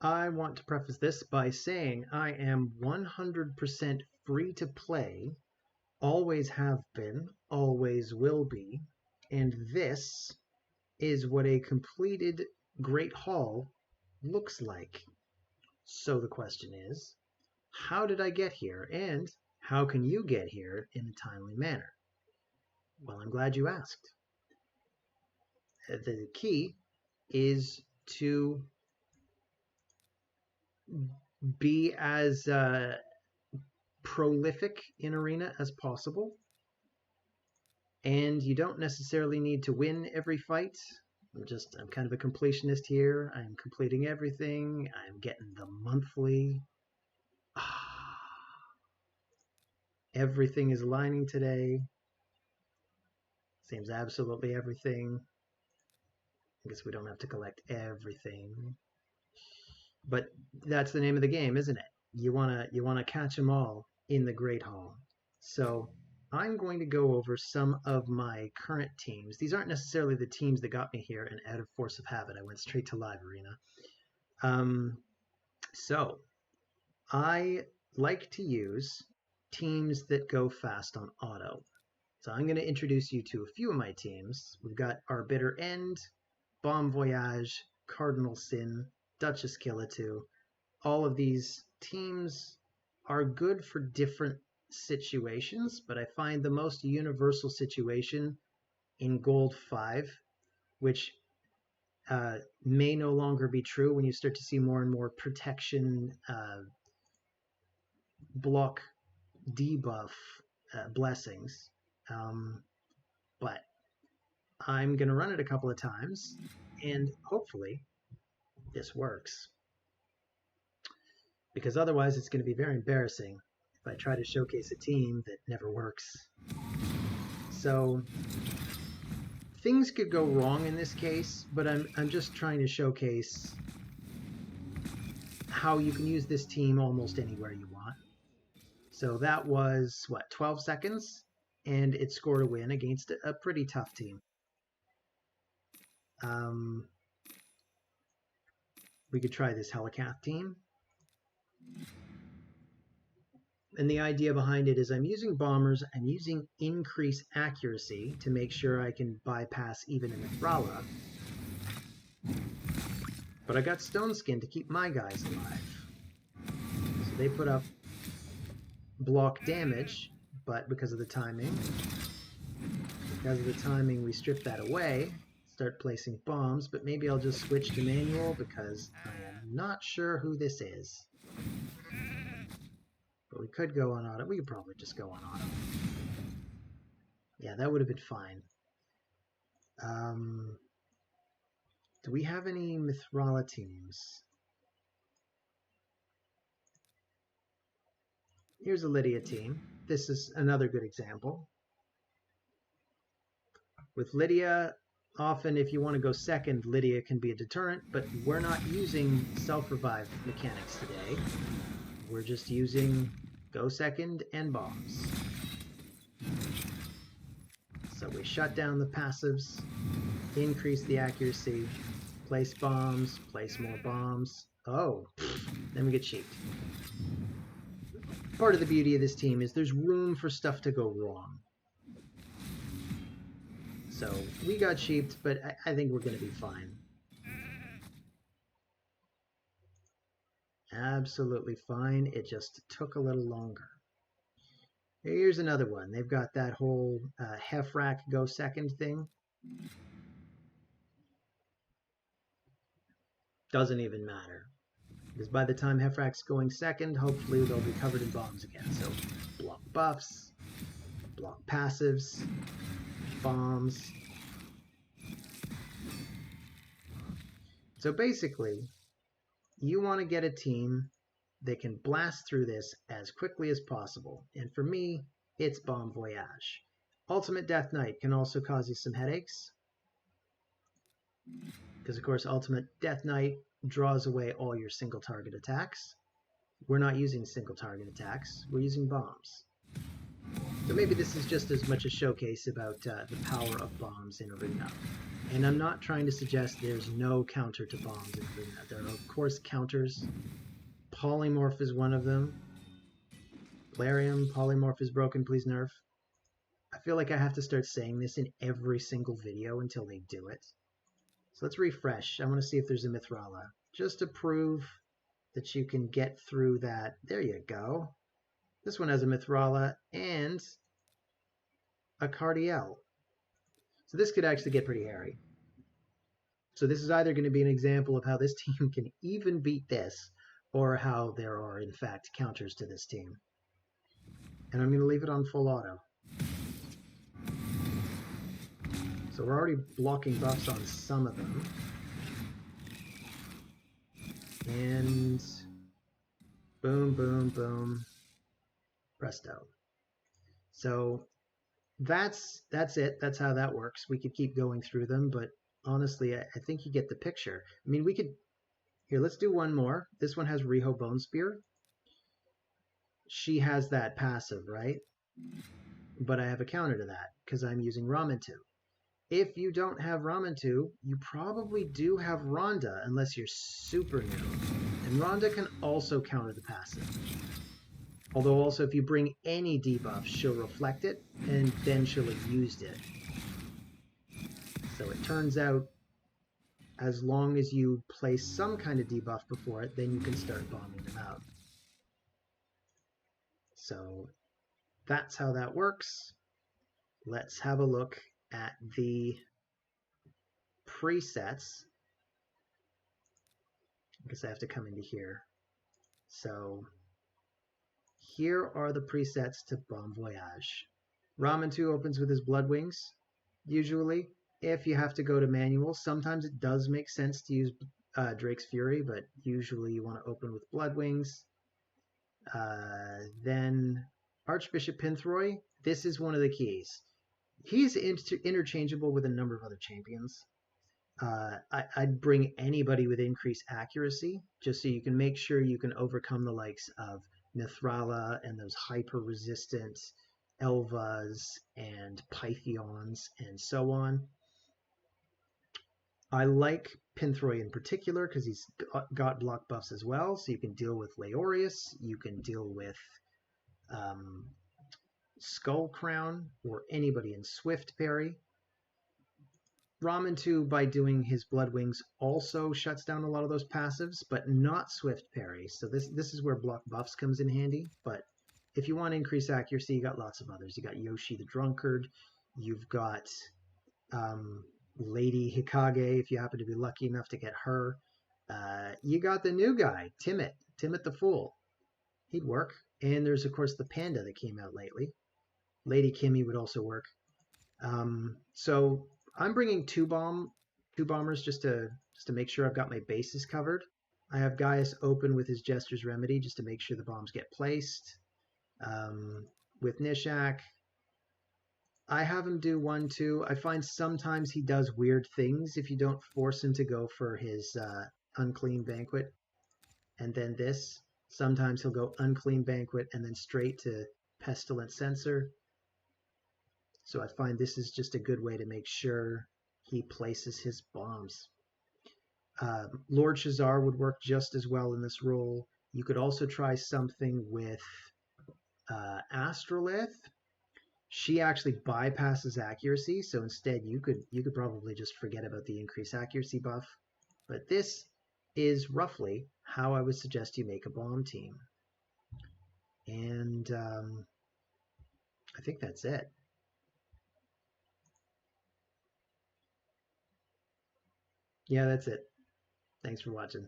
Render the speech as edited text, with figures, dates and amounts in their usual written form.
I want to preface this by saying I am 100% free to play, always have been, always will be, and this is what a completed Great Hall looks like. So the question is, how did I get here, and how can you get here in a timely manner? Well, I'm glad you asked. The key is to be as prolific in Arena as possible. And you don't necessarily need to win every fight. I'm kind of a completionist here. I'm completing everything. I'm getting the monthly. Everything is aligning today. Seems absolutely everything. I guess we don't have to collect everything. But that's the name of the game, isn't it? You wanna catch them all in the Great Hall. So I'm going to go over some of my current teams. These aren't necessarily the teams that got me here, and out of force of habit, I went straight to live arena. So I like to use teams that go fast on auto. So I'm going to introduce you to a few of my teams. We've got Our Bitter End, Bomb Voyage, Cardinal Sin, Duchess Killatu. All of these teams are good for different situations, but I find the most universal situation in Gold 5, which may no longer be true when you start to see more and more protection block debuff blessings. But I'm going to run it a couple of times, and hopefully this works. Because otherwise it's going to be very embarrassing if I try to showcase a team that never works. So things could go wrong in this case, but I'm just trying to showcase how you can use this team almost anywhere you want. So that was, 12 seconds? And it scored a win against a pretty tough team. We could try this Helicath team. And the idea behind it is I'm using bombers, I'm using increase accuracy to make sure I can bypass even a Mithrala. But I got Stone Skin to keep my guys alive. So they put up block damage, but because of the timing, we strip that away, start placing bombs, but maybe I'll just switch to manual because I am not sure who this is. But we could go on auto. We could probably just go on auto. Yeah, that would have been fine. Do we have any Mithrala teams? Here's a Lydia team. This is another good example. With Lydia, often if you want to go second, Lydia can be a deterrent, but we're not using self-revive mechanics today. We're just using go second and bombs. So we shut down the passives, increase the accuracy, place bombs, place more bombs. Oh, then we get cheaped. Part of the beauty of this team is there's room for stuff to go wrong. So we got cheaped, but I think we're going to be fine. Absolutely fine. It just took a little longer. Here's another one. They've got that whole Hefrak go second thing. Doesn't even matter. Because by the time Hefrak's going second, hopefully they'll be covered in bombs again. So block buffs, block passives, bombs. So basically, you want to get a team that can blast through this as quickly as possible. And for me, it's Bomb Voyage. Ultimate Death Knight can also cause you some headaches. Because of course, Ultimate Death Knight draws away all your single target attacks. We're not using single target attacks, we're using bombs. So maybe this is just as much a showcase about the power of bombs in Arena. And I'm not trying to suggest there's no counter to bombs in Arena. There are, of course, counters. Polymorph is one of them. Galarium, Polymorph is broken, please nerf. I feel like I have to start saying this in every single video until they do it. So let's refresh. I want to see if there's a Mithrala, just to prove that you can get through that. There you go. This one has a Mithrala and a Cardiel. So this could actually get pretty hairy. So this is either going to be an example of how this team can even beat this, or how there are, in fact, counters to this team. And I'm going to leave it on full auto. So we're already blocking buffs on some of them. And boom, boom, boom, presto. So that's it. That's how that works. We could keep going through them, but honestly, I think you get the picture. I mean, we could... Here, let's do one more. This one has Riho Bone Spear. She has that passive, right? But I have a counter to that because I'm using Ramen-2. If you don't have Ramen-2, you probably do have Rhonda, unless you're super new. And Rhonda can also counter the passive. Although also if you bring any debuff, she'll reflect it, and then she'll have used it. So it turns out, as long as you place some kind of debuff before it, then you can start bombing them out. So that's how that works. Let's have a look at the presets. I guess I have to come into here. So here are the presets to Bomb Voyage. Ramen-2 opens with his Blood Wings, usually. If you have to go to manual, sometimes it does make sense to use Drake's Fury, but usually you want to open with Blood Wings. Then Archbishop Pinthroy, this is one of the keys. He's interchangeable with a number of other champions. I'd bring anybody with increased accuracy, just so you can make sure you can overcome the likes of Mithrala and those hyper-resistant Elvas and Pythions and so on. I like Pinthroy in particular because he's got block buffs as well, so you can deal with Leorius, you can deal with Skull Crown, or anybody in Swift Parry. Ramen-2, by doing his Blood Wings, also shuts down a lot of those passives, but not Swift Parry. So this is where block buffs comes in handy. But if you want to increase accuracy, you got lots of others. You got Yoshi the Drunkard. You've got Lady Hikage, if you happen to be lucky enough to get her. You got the new guy, Timid the Fool. He'd work. And there's, of course, the Panda that came out lately. Lady Kimmy would also work. So I'm bringing two bombers just to make sure I've got my bases covered. I have Gaius open with his Jester's Remedy just to make sure the bombs get placed. With Nishak, I have him do 1-2. I find sometimes he does weird things if you don't force him to go for his Unclean Banquet and then this. Sometimes he'll go Unclean Banquet and then straight to Pestilent Censor. So I find this is just a good way to make sure he places his bombs. Lord Shazar would work just as well in this role. You could also try something with Astrolith. She actually bypasses accuracy, so instead you could probably just forget about the increased accuracy buff. But this is roughly how I would suggest you make a bomb team. And I think that's it. Yeah, that's it. Thanks for watching.